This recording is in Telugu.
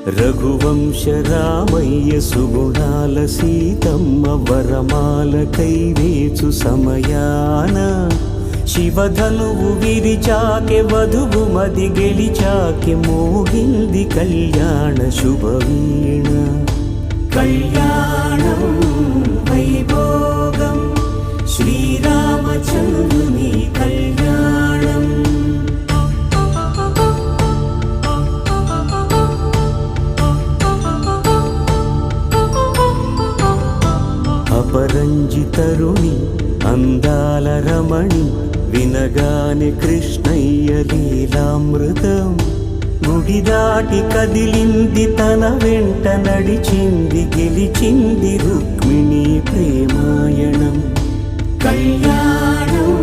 రఘువంశ రామయ్య సుగుణాల సీతమ్మ వరమాల కైవేచు సమయాన శివధనువు విరిచాకె వధువు మది గెలిచాకె మోగింది కళ్యాణ శుభవీణ. కళ్యాణం వైభోగం శ్రీరామచంద్రుని కళ్యాణం. అపరంజి తరుణి అందాల రమణి వినగానే కృష్ణయ్య లీలామృతం. గుడి దాటి కదిలింది తన వెంట నడిచింది గెలిచింది రుక్మిణి ప్రేమాయణం. కళ్యాణం